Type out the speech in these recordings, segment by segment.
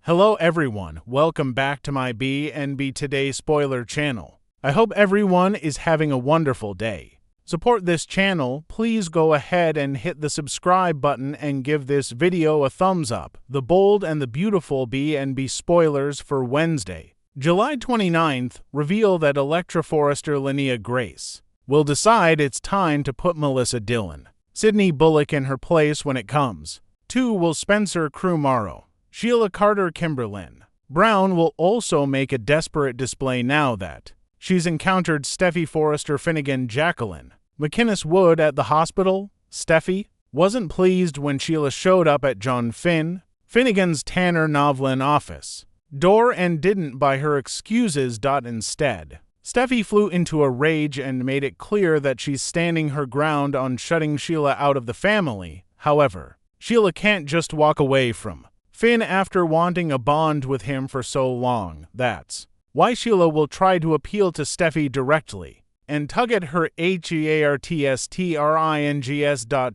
Hello everyone, welcome back to my B&B Today spoiler channel. I hope everyone is having a wonderful day. Support this channel, please go ahead and hit the subscribe button and give this video a thumbs up. The bold and the beautiful B&B spoilers for Wednesday, July 29th reveal that Electra Forrester Linnea Grace will decide it's time to put Melissa Dillon, Sydney Bullock in her place when it comes to Will Spencer crew Morrow. Sheila Carter Kimberlyn Brown will also make a desperate display now that she's encountered Steffy Forrester Finnegan Jacqueline McInnes Wood at the hospital. Steffy wasn't pleased when Sheila showed up at John Finnegan's Tanner Novlin office door and didn't buy her excuses. Instead, Steffy flew into a rage and made it clear that she's standing her ground on shutting Sheila out of the family. However, Sheila can't just walk away from Finn after wanting a bond with him for so long. That's why Sheila will try to appeal to Steffy directly and tug at her heartstrings.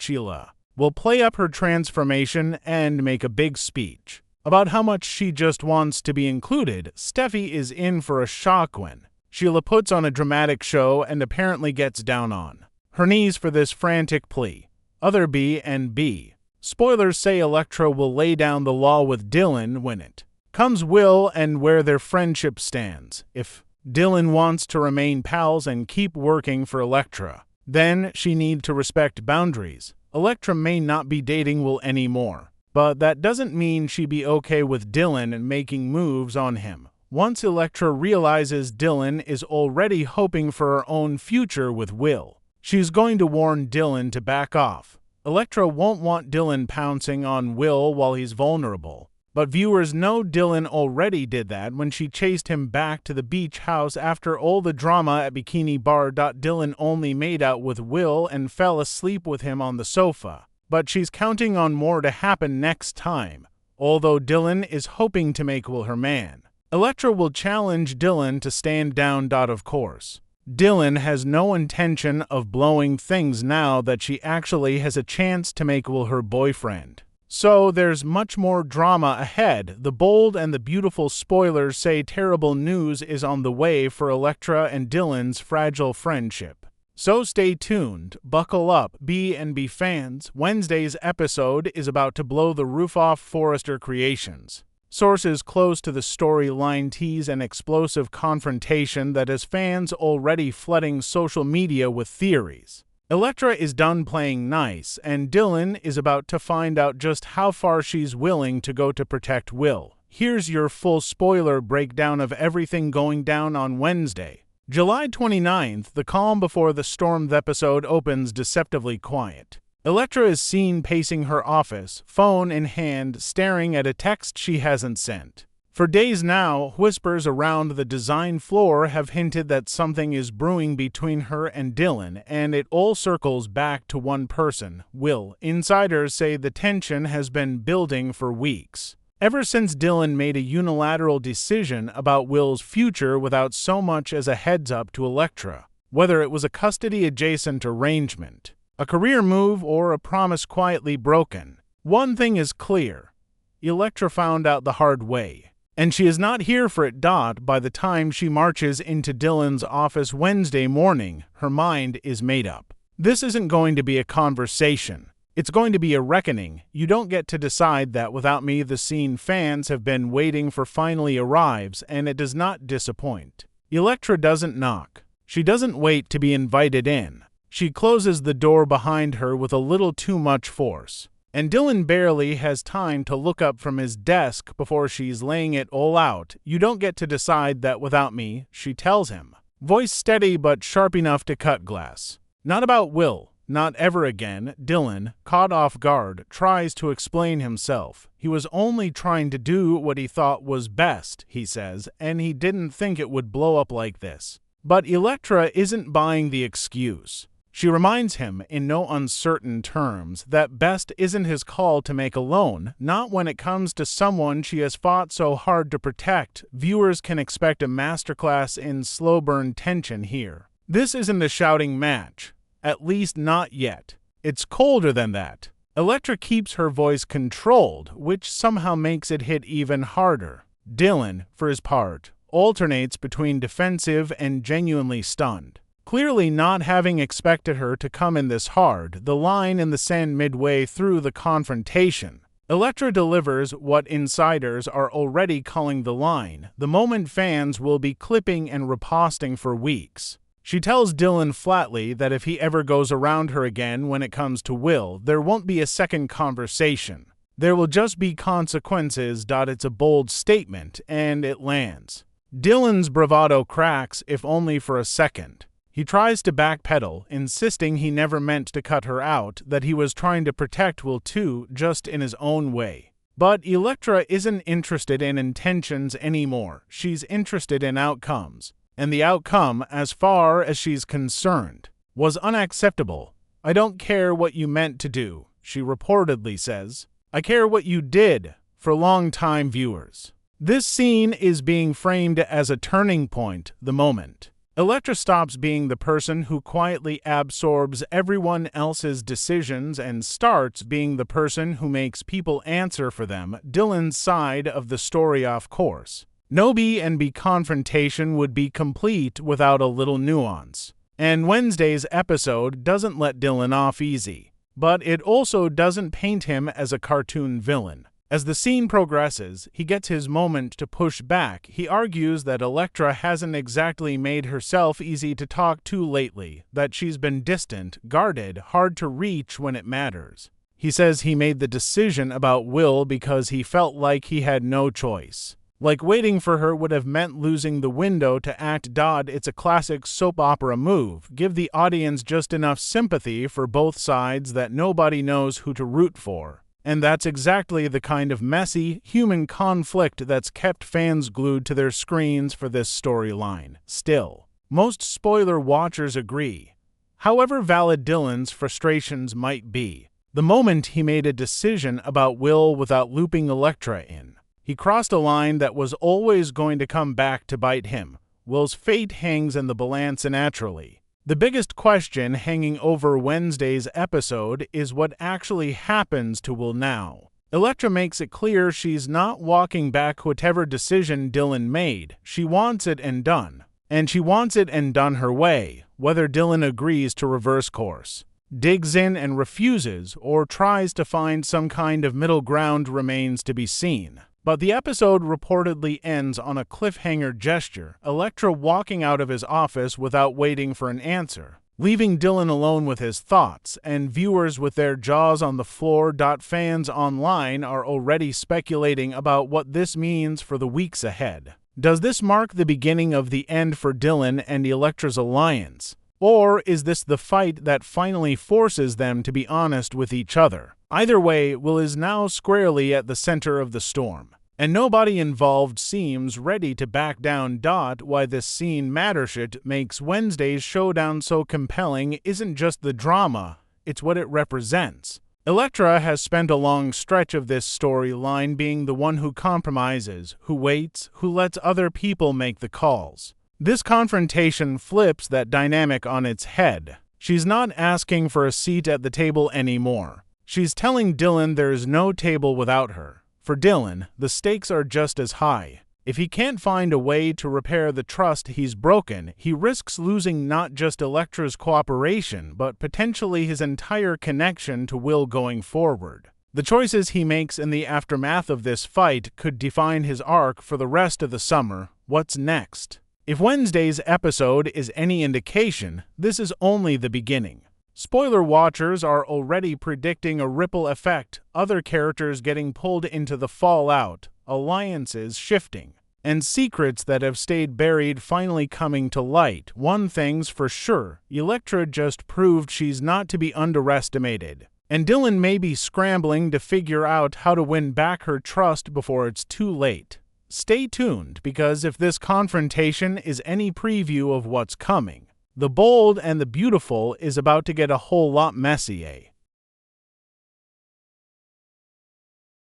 Sheila will play up her transformation and make a big speech about how much she just wants to be included. Steffy is in for a shock when Sheila puts on a dramatic show and apparently gets down on her knees for this frantic plea. Other B&B spoilers say Electra will lay down the law with Dillon when it comes Will and where their friendship stands. If Dillon wants to remain pals and keep working for Electra, then she need to respect boundaries. Electra may not be dating Will anymore, but that doesn't mean she be okay with Dillon and making moves on him. Once Electra realizes Dillon is already hoping for her own future with Will, she's going to warn Dillon to back off. Electra won't want Dillon pouncing on Will while he's vulnerable, but viewers know Dillon already did that when she chased him back to the beach house after all the drama at Bikini Bar. Dillon only made out with Will and fell asleep with him on the sofa, but she's counting on more to happen next time, although Dillon is hoping to make Will her man. Electra will challenge Dillon to stand down. Of course, Dillon has no intention of blowing things now that she actually has a chance to make Will her boyfriend. So there's much more drama ahead. The bold and the beautiful spoilers say terrible news is on the way for Electra and Dillon's fragile friendship. So stay tuned, buckle up, B&B fans. Wednesday's episode is about to blow the roof off Forrester creations. Sources close to the storyline tease an explosive confrontation that has fans already flooding social media with theories. Electra is done playing nice, and Dillon is about to find out just how far she's willing to go to protect Will. Here's your full spoiler breakdown of everything going down on Wednesday, July 29th. The calm before the storm episode opens deceptively quiet. Electra is seen pacing her office, phone in hand, staring at a text she hasn't sent for days now. Whispers around the design floor have hinted that something is brewing between her and Dillon, and it all circles back to one person, Will. Insiders say the tension has been building for weeks, ever since Dillon made a unilateral decision about Will's future without so much as a heads up to Electra. Whether it was a custody-adjacent arrangement, a career move, or a promise quietly broken, one thing is clear: Electra found out the hard way, and she is not here for it. By the time she marches into Dillon's office Wednesday morning, her mind is made up. This isn't going to be a conversation. It's going to be a reckoning. You don't get to decide that without me. The scene fans have been waiting for finally arrives, and it does not disappoint. Electra doesn't knock. She doesn't wait to be invited in. She closes the door behind her with a little too much force, and Dillon barely has time to look up from his desk before she's laying it all out. You don't get to decide that without me, she tells him, voice steady but sharp enough to cut glass. Not about Will, not ever again. Dillon, caught off guard, tries to explain himself. He was only trying to do what he thought was best, he says, and he didn't think it would blow up like this. But Electra isn't buying the excuse. She reminds him in no uncertain terms that best isn't his call to make alone, not when it comes to someone she has fought so hard to protect. Viewers can expect a masterclass in slow burn tension here. This isn't a shouting match, at least not yet. It's colder than that. Electra keeps her voice controlled, which somehow makes it hit even harder. Dylan, for his part, alternates between defensive and genuinely stunned. Clearly not having expected her to come in this hard, the line in the sand midway through the confrontation. Electra delivers what insiders are already calling the line, the moment fans will be clipping and reposting for weeks. She tells Dylan flatly that if he ever goes around her again when it comes to Will, there won't be a second conversation. There will just be consequences. It's a bold statement, and it lands. Dylan's bravado cracks, if only for a second. He tries to backpedal, insisting he never meant to cut her out, that he was trying to protect Will too, just in his own way. But Electra isn't interested in intentions anymore. She's interested in outcomes. And the outcome, as far as she's concerned, was unacceptable. "I don't care what you meant to do," she reportedly says. "I care what you did," for long-time viewers. This scene is being framed as a turning point, the moment. Electra stops being the person who quietly absorbs everyone else's decisions and starts being the person who makes people answer for them, Dylan's side of the story, of course. No B&B confrontation would be complete without a little nuance. And Wednesday's episode doesn't let Dylan off easy, but it also doesn't paint him as a cartoon villain. As the scene progresses, he gets his moment to push back. He argues that Electra hasn't exactly made herself easy to talk to lately, that she's been distant, guarded, hard to reach when it matters. He says he made the decision about Will because he felt like he had no choice. Like waiting for her would have meant losing the window to act. It's a classic soap opera move. Give the audience just enough sympathy for both sides that nobody knows who to root for. And that's exactly the kind of messy, human conflict that's kept fans glued to their screens for this storyline. Still, most spoiler watchers agree. However valid Dylan's frustrations might be, the moment he made a decision about Will without looping Electra in, he crossed a line that was always going to come back to bite him. Will's fate hangs in the balance naturally. The biggest question hanging over Wednesday's episode is what actually happens to Will now. Electra makes it clear she's not walking back whatever decision Dylan made. She wants it and done. And she wants it and done her way, whether Dylan agrees to reverse course, digs in and refuses, or tries to find some kind of middle ground remains to be seen. But the episode reportedly ends on a cliffhanger gesture, Electra walking out of his office without waiting for an answer, leaving Dylan alone with his thoughts, and viewers with their jaws on the floor. Fans online are already speculating about what this means for the weeks ahead. Does this mark the beginning of the end for Dylan and Electra's alliance? Or is this the fight that finally forces them to be honest with each other? Either way, Will is now squarely at the center of the storm, and nobody involved seems ready to back down. Why this scene matters makes Wednesday's Showdown so compelling isn't just the drama, it's what it represents. Electra has spent a long stretch of this storyline being the one who compromises, who waits, who lets other people make the calls. This confrontation flips that dynamic on its head. She's not asking for a seat at the table anymore. She's telling Dylan there's no table without her. For Dylan, the stakes are just as high. If he can't find a way to repair the trust he's broken, he risks losing not just Electra's cooperation, but potentially his entire connection to Will going forward. The choices he makes in the aftermath of this fight could define his arc for the rest of the summer. What's next? If Wednesday's episode is any indication, this is only the beginning. Spoiler watchers are already predicting a ripple effect, other characters getting pulled into the fallout, alliances shifting, and secrets that have stayed buried finally coming to light. One thing's for sure, Electra just proved she's not to be underestimated, and Dylan may be scrambling to figure out how to win back her trust before it's too late. Stay tuned, because if this confrontation is any preview of what's coming, the bold and the beautiful is about to get a whole lot messy,